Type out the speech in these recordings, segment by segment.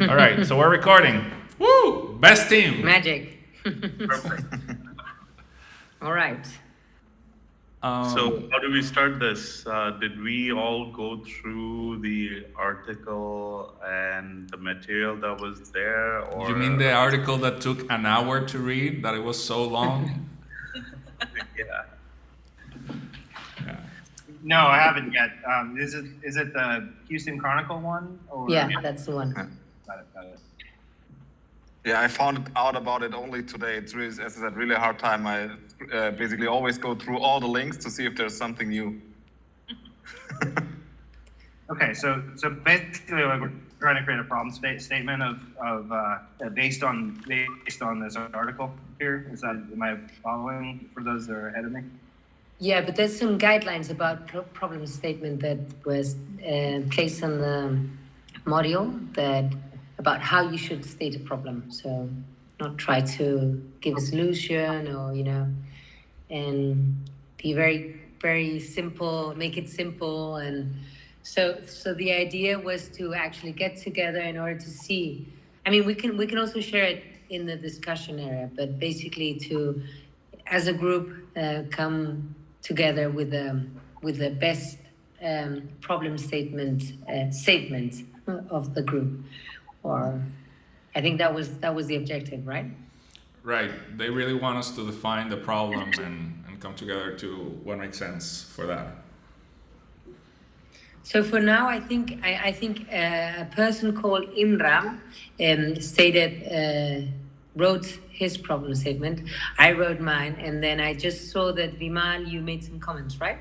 All right, so we're recording. Woo! Best team. Magic. Perfect. All right. So, how do we start this? Did we all go through the article and the material that was there, You mean or the article that took an hour to read, that it was so long? yeah? Yeah. No, I haven't yet. Is it the Houston Chronicle one? Or... Yeah, that's the one. Got it. Yeah, I found out about it only today. It's really, as I said, really hard time. I basically always go through all the links to see if there's something new. Okay, so basically, like, we're trying to create a problem statement of based on this article here. Am I following for those that are ahead of me? Yeah, but there's some guidelines about problem statement that was placed on the module that about how you should state a problem. So not try to give a solution or, and be very, very simple, make it simple. And so the idea was to actually get together in order to see, I mean, we can also share it in the discussion area, but basically to, as a group, come together with the best problem statement of the group. Or I think that was the objective, right? Right. They really want us to define the problem and come together to what makes sense for that. So for now, I think a person called Imran wrote his problem statement. I wrote mine, and then I just saw that Vimal, you made some comments, right?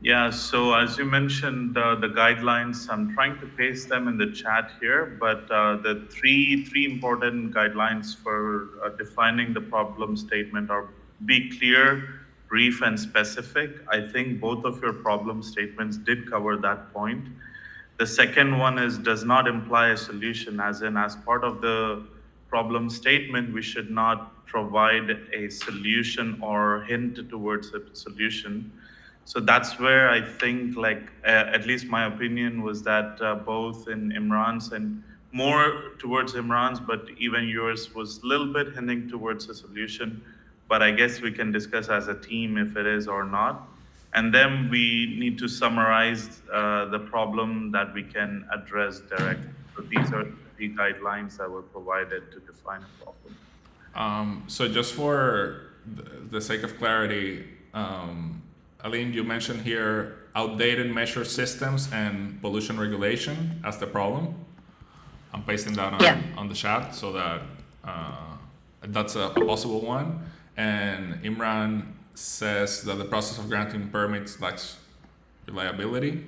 Yeah. So, as you mentioned, the guidelines. I'm trying to paste them in the chat here, but the three important guidelines for defining the problem statement are: be clear, brief, and specific. I think both of your problem statements did cover that point. The second one is does not imply a solution, as in, as part of the problem statement, we should not provide a solution or hint towards a solution. So that's where I think, at least my opinion was that both in Imran's and more towards Imran's, but even yours was a little bit hinting towards a solution. But I guess we can discuss as a team if it is or not. And then we need to summarize the problem that we can address directly. So these are the guidelines that were provided to define a problem. So just for the sake of clarity, Aline, you mentioned here outdated measure systems and pollution regulation as the problem. I'm pasting that on the chat so that that's a possible one. And Imran says that the process of granting permits lacks reliability.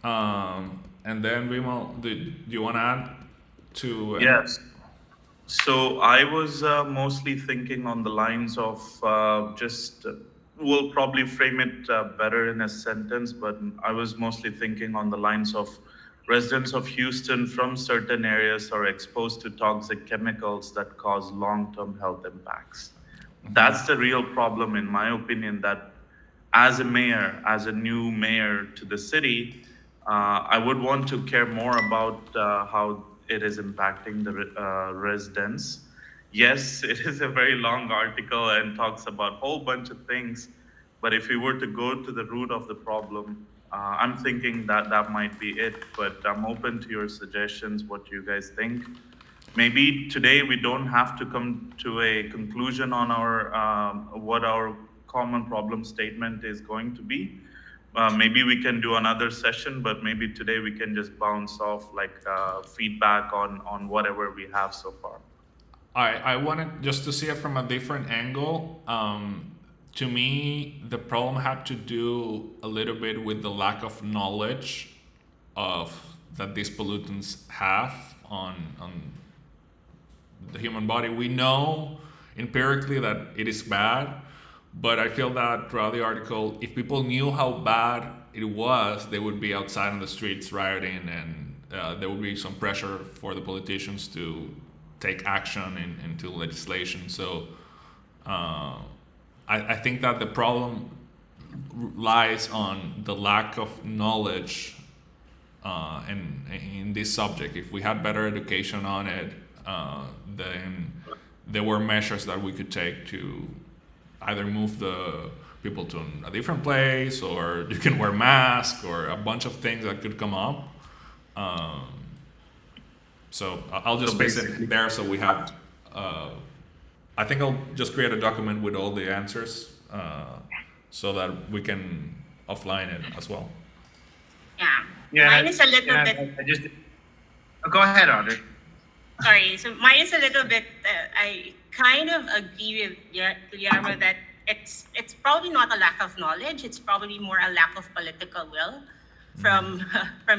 And then Vimal, do you want to add to? Yes. So I was mostly thinking on the lines of we'll probably frame it better in a sentence, but I was mostly thinking on the lines of residents of Houston from certain areas are exposed to toxic chemicals that cause long-term health impacts. That's the real problem, in my opinion, that as a new mayor to the city, I would want to care more about how it is impacting the residents. Yes, it is a very long article and talks about a whole bunch of things, but if we were to go to the root of the problem, I'm thinking that might be it, but I'm open to your suggestions, what you guys think. Maybe today we don't have to come to a conclusion on our what our common problem statement is going to be. Maybe we can do another session, but maybe today we can just bounce off feedback on whatever we have so far. I wanted just to see it from a different angle. To me, the problem had to do a little bit with the lack of knowledge that these pollutants have on the human body. We know empirically that it is bad, but I feel that throughout the article, if people knew how bad it was, they would be outside on the streets rioting, and there would be some pressure for the politicians to take action into legislation. So I think that the problem lies on the lack of knowledge in this subject. If we had better education on it, then there were measures that we could take to either move the people to a different place, or you can wear masks, or a bunch of things that could come up. So I'll just paste it there so we have. I think I'll just create a document with all the answers so that we can offline it as well. Yeah. Mine is a little and bit. I just go ahead, Audrey. Sorry, so mine is a little bit. I kind of agree with Guillermo that it's probably not a lack of knowledge. It's probably more a lack of political will from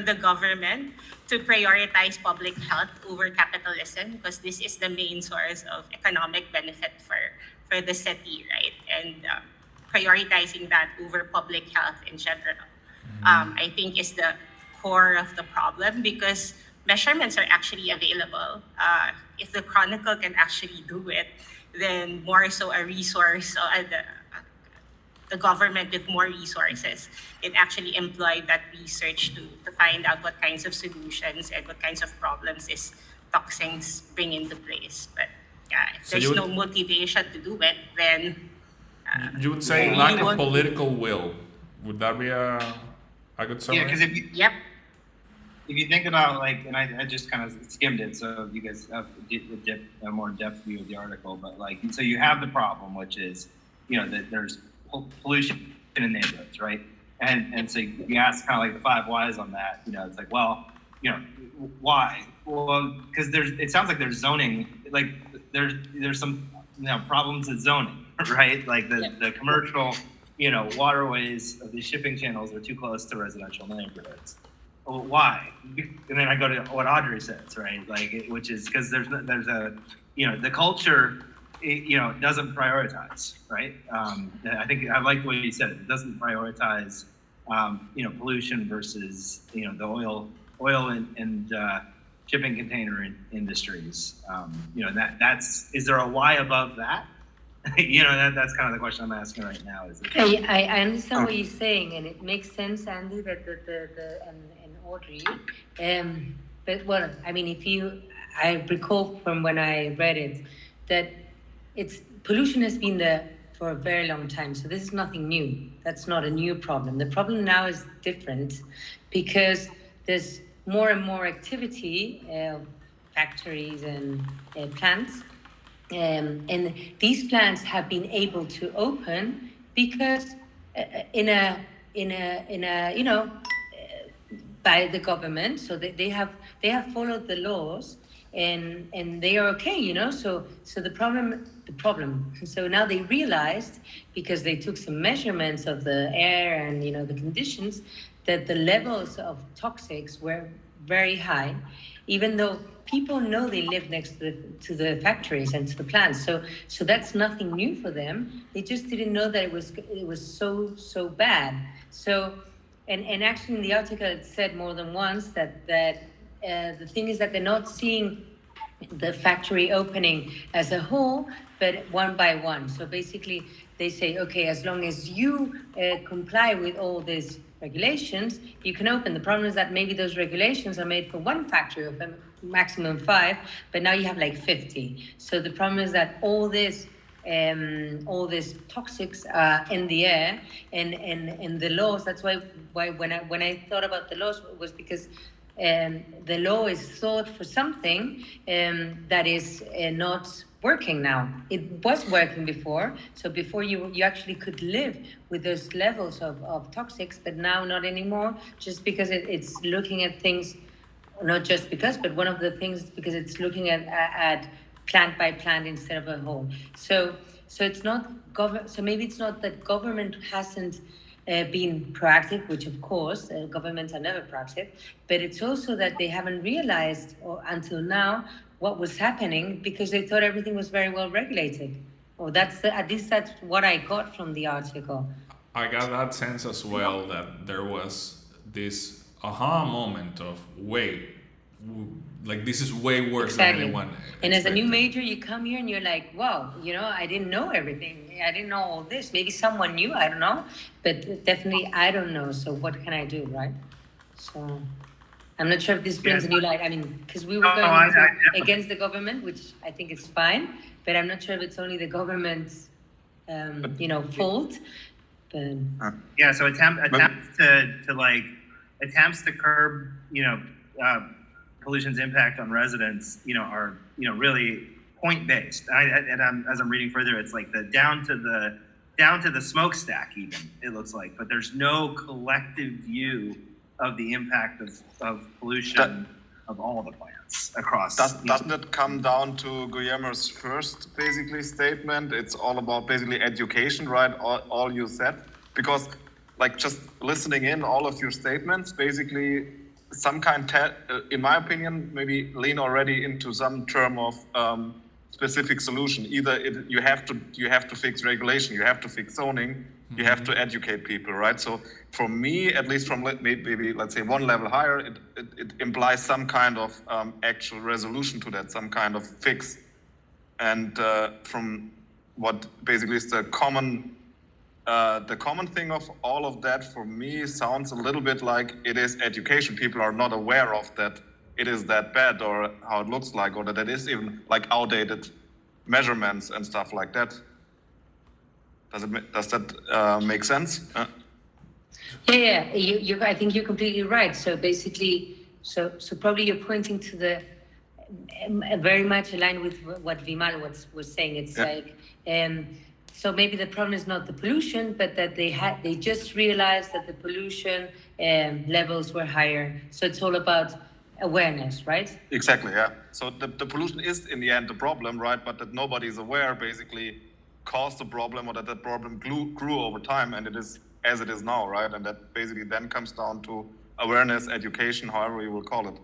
the government to prioritize public health over capitalism, because this is the main source of economic benefit for the city, right? And prioritizing that over public health in general, I think is the core of the problem, because measurements are actually available. If the Chronicle can actually do it, then more so a resource, the government with more resources can actually employ that research to find out what kinds of solutions and what kinds of problems these toxins bring into place. But yeah, if So there's you would- no motivation to do it, then You would say you lack of won't- political will. Would that be a good summary? Yeah, because yep. if you think about, like, and I just kind of skimmed it, so you guys have a more in-depth view of the article, but like, so you have the problem, which is, that there's pollution in neighborhoods, right? And so you ask kind of like the 5 whys on that. It's like, well, why? Well, because it sounds like there's zoning, like there's some problems with zoning, right? Like the commercial waterways of these shipping channels are too close to residential neighborhoods. Well, why? And then I go to what Audrey says, right? Like, which is because there's a the culture, doesn't prioritize, right? I think I like the way you said it. It doesn't prioritize, pollution versus the oil and shipping container industries. That's is there a why above that? That's kind of the question I'm asking right now. Is it? I understand what you're saying, and it makes sense, Andy, that and Audrey. But well, I mean, I recall from when I read it that pollution has been there for a very long time. So this is nothing new. That's not a new problem. The problem now is different because there's more and more activity, factories and plants. And these plants have been able to open because by the government, so they have followed the laws and they are okay, So the problem. So now they realized, because they took some measurements of the air and the conditions, that the levels of toxics were very high, even though people know they live next to the factories and to the plants. So that's nothing new for them. They just didn't know that it was so bad. So and actually in the article it said more than once that the thing is that they're not seeing the factory opening as a whole, but one by one. So basically they say, okay, as long as you comply with all these regulations, you can open. The problem is that maybe those regulations are made for one factory of maximum 5, but now you have like 50. So the problem is that all this toxics are in the air, and the laws. That's why when I thought about the laws was because the law is thought for something that is not working now. It was working before. So before you actually could live with those levels of toxics, but now not anymore, just because it's looking at things, not just because, but one of the things, because it's looking at plant by plant instead of a whole. So it's not so maybe it's not that government hasn't been proactive, which of course governments are never proactive, but it's also that they haven't realized until now what was happening, because they thought everything was very well regulated. Or at least that's what I got from the article. I got that sense as well, that there was this aha moment of like this is way worse than anyone And as a new expected. major, you come here and you're like, wow, I didn't know everything. I didn't know all this. Maybe someone knew, I don't know. But definitely I don't know. So what can I do, right? So I'm not sure if this brings a new light. I mean, because we were No, going I- against the government, which I think is fine, but I'm not sure if it's only the government's, fault. But Yeah, so attempts to curb, pollution's impact on residents, are, really point based. As I'm reading further, it's like down to the smokestack even, it looks like, but there's no collective view of the impact of pollution of all the plants across. Doesn't it come down to Guillermo's first basically statement? It's all about basically education, right? All you said, because like just listening in all of your statements, basically some kind, in my opinion, maybe lean already into some term of specific solution. Either you have to fix regulation, you have to fix zoning, you have to educate people, right? So for me, at least from maybe let's say one level higher, it implies some kind of actual resolution to that, some kind of fix. And from what basically is the common thing of all of that for me sounds a little bit like it is education. People are not aware of that it is that bad or how it looks like, or that it is even like outdated measurements and stuff like that. Does that make sense? yeah, I think you're completely right. So basically, so probably you're pointing to the very much aligned with what Vimal was saying. It's like, so maybe the problem is not the pollution, but that they just realized that the pollution levels were higher. So it's all about awareness, right? Exactly, yeah. So the pollution is in the end the problem, right? But that nobody is aware basically caused the problem, or that the problem grew over time, and it is as it is now, right? And that basically then comes down to awareness, education, however you will call it.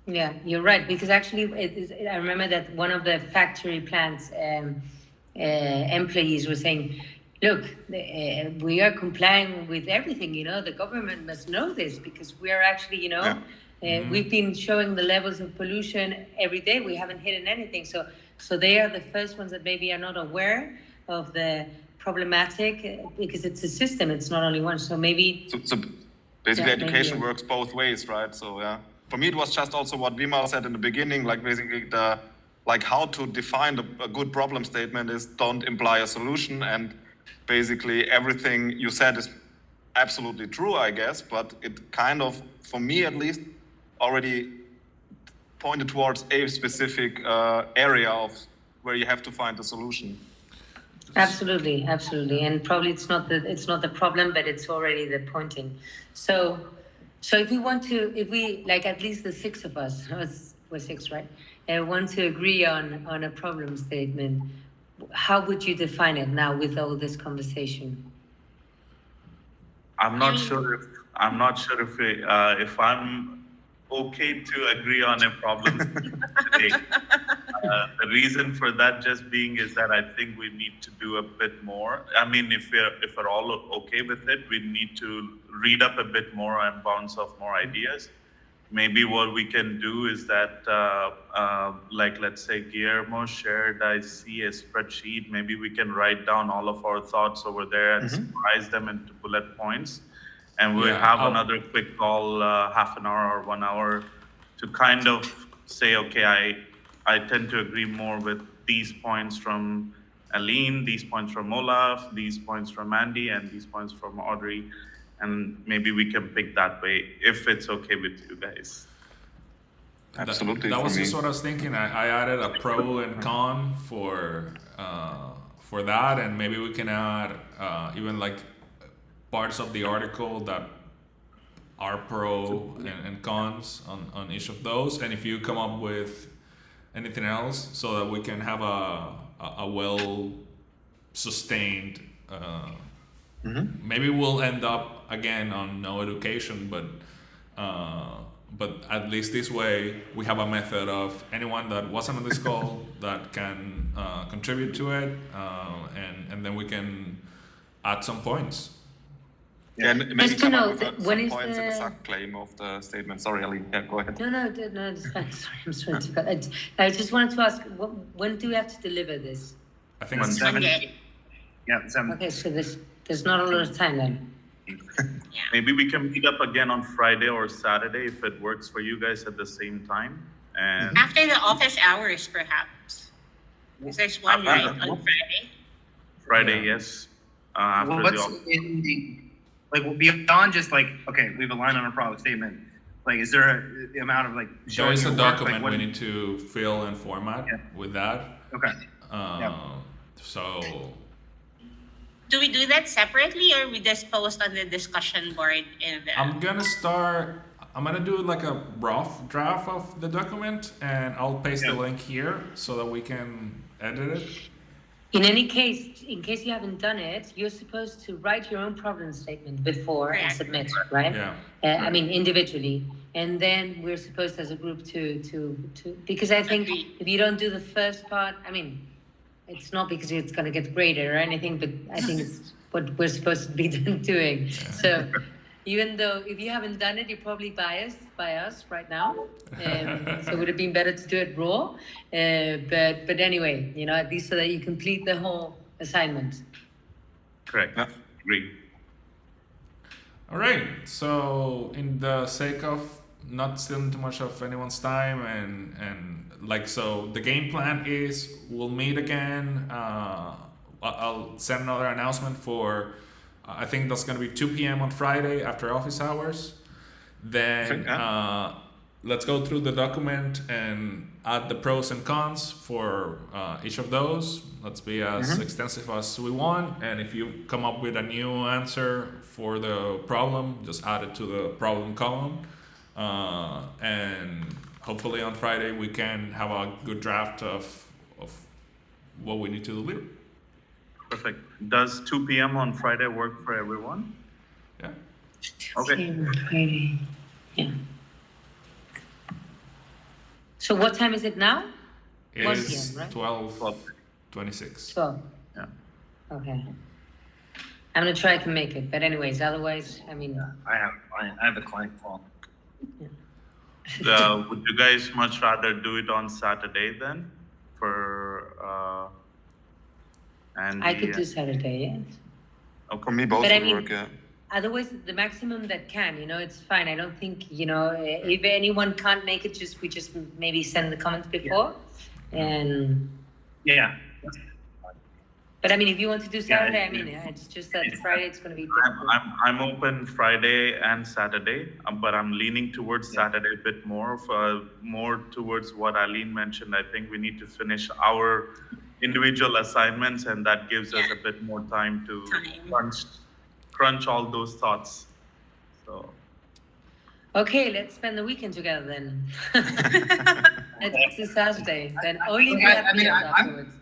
Yeah, you're right. Because actually, I remember that one of the factory plants employees were saying, look, we are complying with everything, the government must know this, because we are actually, we've been showing the levels of pollution every day. We haven't hidden anything. So they are the first ones that maybe are not aware of the problematic, because it's a system, it's not only one. So maybe... So basically education maybe. works both ways, right? So yeah. For me, it was just also what Vimal said in the beginning, like basically how to define a good problem statement is don't imply a solution, and basically everything you said is absolutely true, I guess, but it kind of, for me at least, already pointed towards a specific area of where you have to find a solution. Absolutely, and probably it's not the problem, but it's already the pointing. So if we like at least the six of us, we're six, right? Want to agree on a problem statement, how would you define it now with all this conversation? I'm not sure if I'm okay to agree on a problem today. The reason for that just being is that I think we need to do a bit more. I mean, if we're all okay with it, we need to read up a bit more and bounce off more ideas. Maybe what we can do is that, like, let's say Guillermo shared, I see a spreadsheet. Maybe we can write down all of our thoughts over there and summarize them into bullet points. And we'll have another quick call, half an hour or 1 hour, to kind of say, okay, I tend to agree more with these points from Aline, these points from Olaf, these points from Andy, and these points from Audrey. And maybe we can pick that way, if it's okay with you guys. Absolutely. That was for just me. what I was thinking. I added a pro and con for that, and maybe we can add even like parts of the article that are pro and cons on each of those. And if you come up with anything else, so that we can have a well sustained. Maybe we'll end up again on no education, but at least this way we have a method of anyone that wasn't on this call that can contribute to it, and then we can add some points. Yeah, and maybe Just to come up know, with some when is points in the the- sub-claim of the statement. Sorry, Aline. Yeah, go ahead. No, it's fine. Sorry, I'm sorry to cut. I just wanted to ask, when do we have to deliver this? I think One it's second. Monday. Yeah, Okay, so there's not a lot of time then. Yeah. Maybe we can meet up again on Friday or Saturday if it works for you guys at the same time. And After the office hours, perhaps. Because there's one right on Friday. Friday, Yeah. yes. After the What's office. in the, like, beyond just like, okay, we've aligned on a problem statement. Like, is there a amount of like There showing is a your work? document Like, what, we need to fill and format Yeah. with that. okay. So Do we do that separately or we just post on the discussion board in the I'm gonna do like a rough draft of the document and I'll paste the Yeah. link here so that we can edit it. In any case, in case you haven't done it, you're supposed to write your own problem statement before and Correct. submit, right? Yeah. I mean, individually, and then we're supposed as a group to because I think Agreed. if you don't do the first part, I mean, it's not because it's going to get graded or anything, but I think it's what we're supposed to be doing. So even though if you haven't done it, you're probably biased by us right now. So it would have been better to do it raw. But anyway, you know, at least so that you complete the whole assignment. Correct. Yeah. Agree. All right. So in the sake of not stealing too much of anyone's time and like so the game plan is we'll meet again. I'll send another announcement for I think that's gonna be 2 p.m. on Friday after office hours. Then Okay. let's go through the document and add the pros and cons for each of those. Let's be as extensive as we want. And if you come up with a new answer for the problem, just add it to the problem column. And hopefully on Friday we can have a good draft of what we need to deliver. Perfect. Does 2 p.m. on Friday work for everyone? Yeah. Okay. Friday. Yeah. So what time is it now? It 1 is p.m., right? 12:26. 12. Yeah. Okay. I'm gonna try to make it, but anyways, otherwise, I mean, I have a client call. Would you guys much rather do it on Saturday then? I could do Saturday, yes. For me, both But I would mean- work. Yeah. Otherwise, the maximum that can, you know, it's fine. I don't think, you know, if anyone can't make it, we just maybe send the comments before. And, Yeah. but I mean, if you want to do Yeah, Saturday, I mean, it's just that Friday it's going to be difficult. I'm open Friday and Saturday, but I'm leaning towards Saturday a bit more towards what Aline mentioned. I think we need to finish our individual assignments, and that gives us a bit more time to crunch all those thoughts. So Okay, let's spend the weekend together then. Let's do Saturday. Then only we I have mean, meals I'm- afterwards.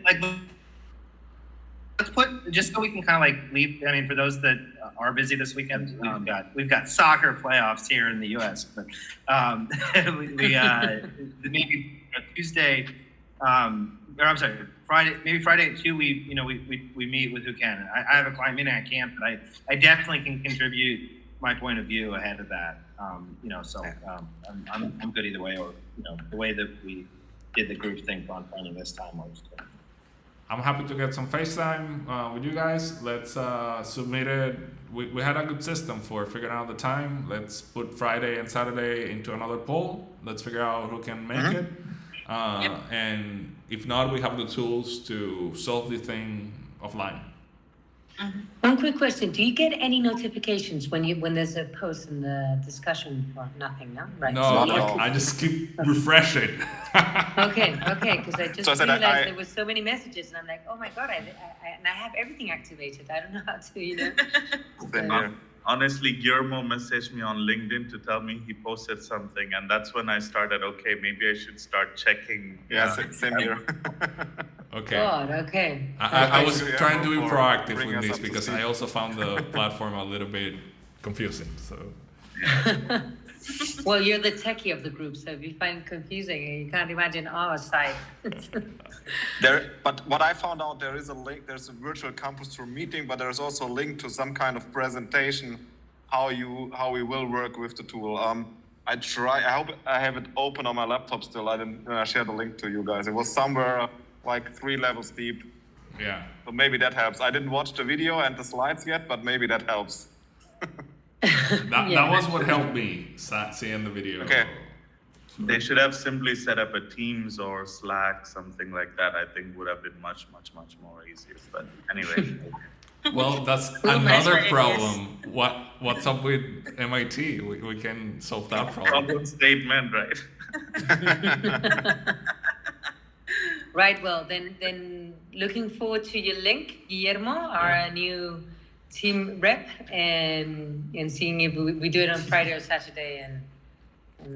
Like, let's put, just so we can kind of like leave, I mean, for those that are busy this weekend, we've got soccer playoffs here in the US, but maybe Tuesday, or I'm sorry, Friday at 2, we meet with who can. I have a client meeting, I can't, but I definitely can contribute my point of view ahead of that. I'm good either way, or, the way that we did the group thing on planning this time works. I'm happy to get some FaceTime with you guys. Let's submit it. We had a good system for figuring out the time. Let's put Friday and Saturday into another poll. Let's figure out who can make it. And if not, we have the tools to solve the thing offline. One quick question: do you get any notifications when there's a post in the discussion? Or nothing, no? Right. No, so Not you- at all. I just keep refreshing. Okay, because I just So I said realized there was so many messages, and I'm like, oh my god, and I have everything activated. I don't know how to, Same here. honestly, Guillermo messaged me on LinkedIn to tell me he posted something, and that's when I started. Okay, maybe I should start checking. Yeah, same here. Okay. God, okay. I was Thanks, trying to be Guillermo, for proactive bringing with us this up to because speed. I also found the platform a little bit confusing. So Well, you're the techie of the group, so if you find it confusing, you can't imagine our side. But what I found out, there is a link. There's a virtual campus tour meeting, but there's also a link to some kind of presentation how we will work with the tool. I hope I have it open on my laptop still. I didn't share the link to you guys. It was somewhere like 3 levels deep. yeah. So maybe that helps. I didn't watch the video and the slides yet, but maybe that helps. That Yeah. was what helped me seeing the video. Okay. They should have simply set up a Teams or Slack, something like that. I think would have been much more easier. But anyway, Well, that's Well, another that's what it problem. What's up with MIT? We can solve that problem. problem statement, right? Right. Well, then looking forward to your link, Guillermo, our new team rep, and seeing if we do it on Friday or Saturday, and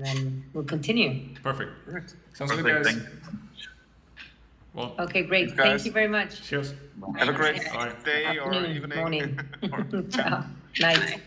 then we'll continue. Perfect. Sounds good, Perfect. guys. Thank you. Well, Okay, great. Thanks, guys. Thank you very much. cheers. Have a great Bye. day or Afternoon, evening. morning. Or- Ciao. Night.